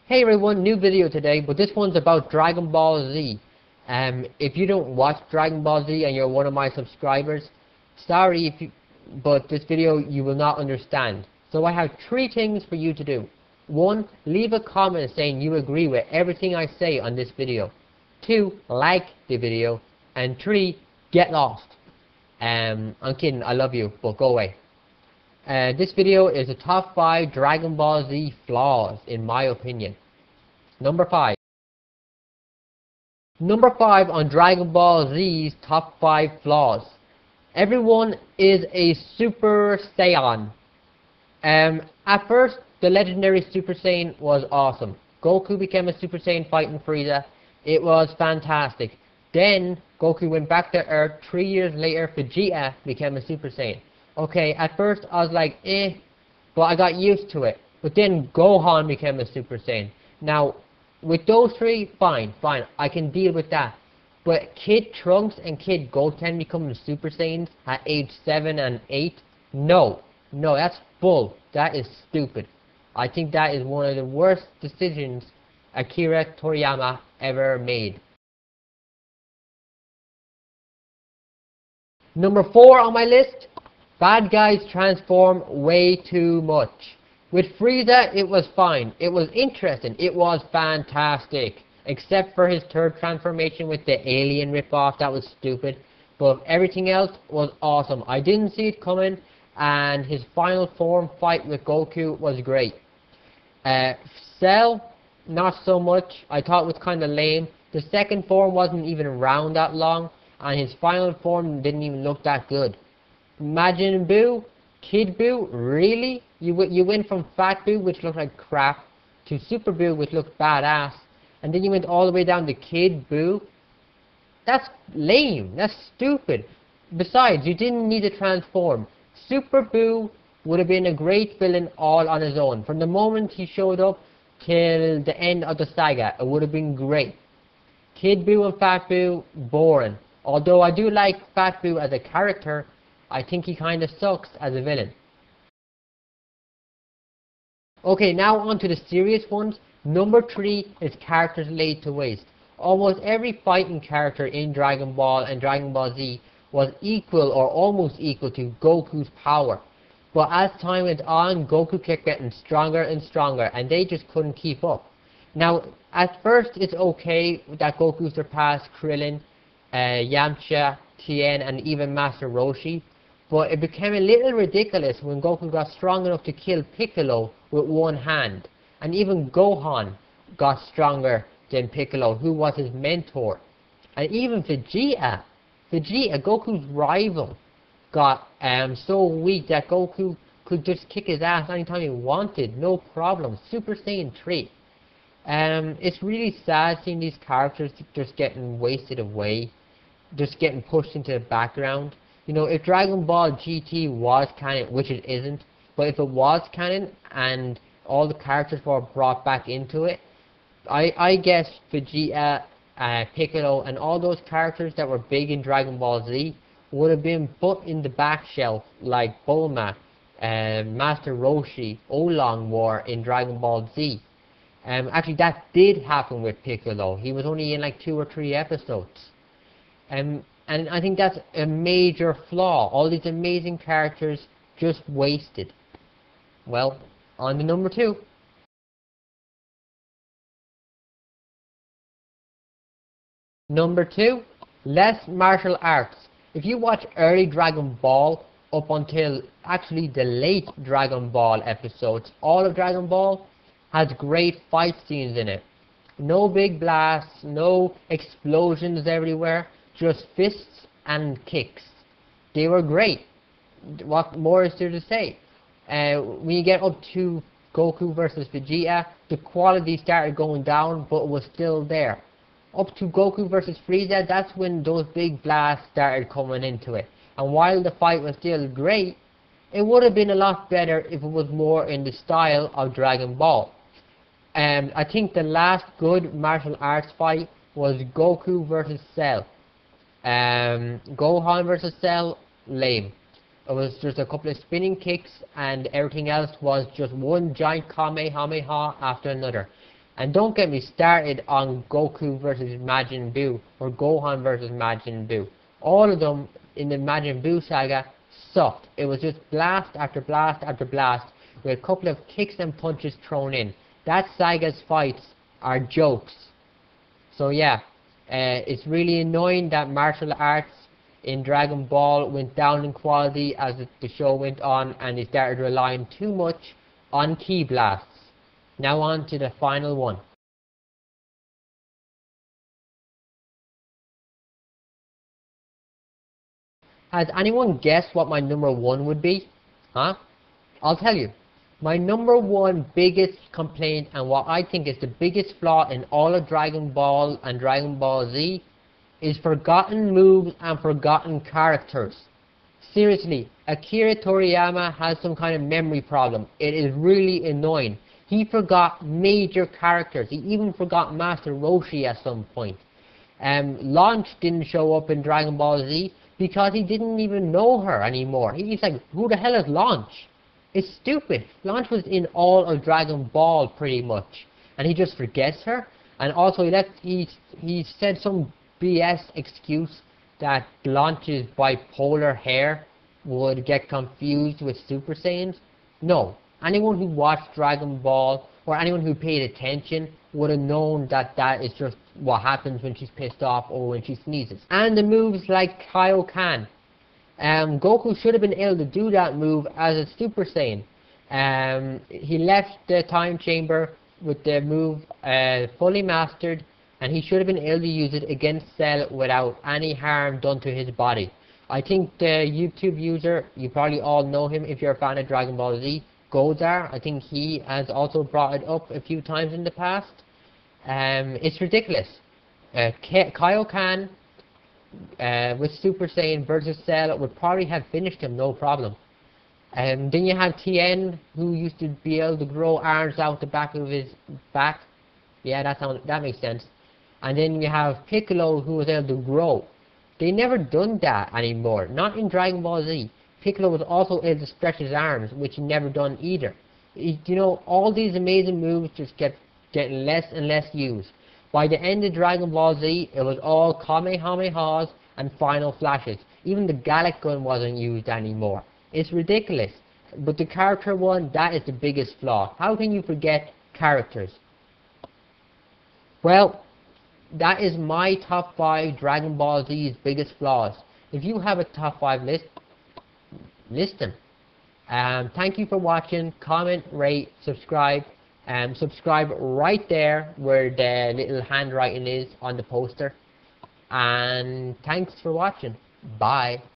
Hey everyone, new video today, but this one's about Dragon Ball Z. If you don't watch Dragon Ball Z and you're one of my subscribers, sorry but this video you will not understand. So I have 3 things for you to do. 1. Leave a comment saying you agree with everything I say on this video. 2. Like the video. And 3. Get lost. I'm kidding, I love you, but go away. This video is the top 5 Dragon Ball Z flaws, in my opinion. Number 5. Number 5 on Dragon Ball Z's top 5 flaws. Everyone is a Super Saiyan. At first, the legendary Super Saiyan was awesome. Goku became a Super Saiyan fighting Frieza. It was fantastic. Then, Goku went back to Earth. 3 years later, Vegeta became a Super Saiyan. Okay, at first I was like, but I got used to it. But then Gohan became a Super Saiyan. Now, with those 3, fine, I can deal with that. But Kid Trunks and Kid Goten becoming Super Saiyans at age 7 and 8? No, that's bull. That is stupid. I think that is one of the worst decisions Akira Toriyama ever made. Number 4 on my list. Bad guys transform way too much. With Frieza, it was fine. It was interesting. It was fantastic. Except for his 3rd transformation with the alien ripoff. That was stupid. But everything else was awesome. I didn't see it coming. And his final form fight with Goku was great. Cell, not so much. I thought it was kind of lame. The 2nd form wasn't even around that long. And his final form didn't even look that good. Majin Buu, Kid Buu, really? You went from Fat Buu, which looked like crap, to Super Buu, which looked badass, and then you went all the way down to Kid Buu? That's lame. That's stupid. Besides, you didn't need to transform. Super Buu would have been a great villain all on his own. From the moment he showed up till the end of the saga, it would have been great. Kid Buu and Fat Buu, boring. Although I do like Fat Buu as a character, I think he kinda sucks as a villain. Okay, now on to the serious ones. Number 3 is characters laid to waste. Almost every fighting character in Dragon Ball and Dragon Ball Z was equal or almost equal to Goku's power. But as time went on, Goku kept getting stronger and stronger, and they just couldn't keep up. Now, at first it's okay that Goku surpassed Krillin, Yamcha, Tien, and even Master Roshi. But it became a little ridiculous when Goku got strong enough to kill Piccolo with one hand. And even Gohan got stronger than Piccolo, who was his mentor. And even Vegeta, Goku's rival, got so weak that Goku could just kick his ass anytime he wanted, no problem. Super Saiyan 3. It's really sad seeing these characters just getting wasted away, just getting pushed into the background. You know, if Dragon Ball GT was canon, which it isn't, but if it was canon and all the characters were brought back into it, I guess Vegeta, Piccolo, and all those characters that were big in Dragon Ball Z would have been put in the back shelf like Bulma, Master Roshi, Oolong were in Dragon Ball Z. Actually, that did happen with Piccolo. He was only in like 2 or 3 episodes. And I think that's a major flaw. All these amazing characters just wasted. Well, on to number 2. Number 2, less martial arts. If you watch early Dragon Ball up until actually the late Dragon Ball episodes, all of Dragon Ball has great fight scenes in it. No big blasts, no explosions everywhere. Just fists and kicks. They were great. What more is there to say? When you get up to Goku versus Vegeta, the quality started going down, but it was still there. Up to Goku versus Frieza, that's when those big blasts started coming into it. And while the fight was still great, it would have been a lot better if it was more in the style of Dragon Ball. I think the last good martial arts fight was Goku versus Cell. Gohan versus Cell, lame. It was just a couple of spinning kicks and everything else was just one giant Kamehameha after another. And don't get me started on Goku versus Majin Buu or Gohan versus Majin Buu. All of them in the Majin Buu saga sucked. It was just blast after blast after blast with a couple of kicks and punches thrown in. That saga's fights are jokes. So yeah, it's really annoying that martial arts in Dragon Ball went down in quality as the show went on, and they started relying too much on ki blasts. Now on to the final one. Has anyone guessed what my number one would be? Huh? I'll tell you. My number one biggest complaint, and what I think is the biggest flaw in all of Dragon Ball and Dragon Ball Z, is forgotten moves and forgotten characters. Seriously, Akira Toriyama has some kind of memory problem. It is really annoying. He forgot major characters. He even forgot Master Roshi at some point. Launch didn't show up in Dragon Ball Z because he didn't even know her anymore. He's like, who the hell is Launch? It's stupid. Launch was in all of Dragon Ball pretty much, and he just forgets her. And also he said some BS excuse that Launch's bipolar hair would get confused with Super Saiyans. No, anyone who watched Dragon Ball or anyone who paid attention would have known that that is just what happens when she's pissed off or when she sneezes. And the moves like Kaioken. Goku should have been able to do that move as a Super Saiyan. He left the time chamber with the move fully mastered, and he should have been able to use it against Cell without any harm done to his body. I think the YouTube user, you probably all know him if you're a fan of Dragon Ball Z, Godar, I think he has also brought it up a few times in the past. It's ridiculous. Kaioken with Super Saiyan versus Cell would probably have finished him no problem. Then you have Tien, who used to be able to grow arms out the back of his back. Yeah, that makes sense. And then you have Piccolo, who was able to grow. They never done that anymore. Not in Dragon Ball Z. Piccolo was also able to stretch his arms, which he never done either. You know, all these amazing moves just kept getting less and less used. By the end of Dragon Ball Z, it was all Kamehamehas and final flashes. Even the Gallic gun wasn't used anymore. It's ridiculous. But the character one, that is the biggest flaw. How can you forget characters? Well, that is my top 5 Dragon Ball Z's biggest flaws. If you have a top 5 list, list them. Thank you for watching. Comment, rate, subscribe. Subscribe right there where the little handwriting is on the poster. And thanks for watching. Bye.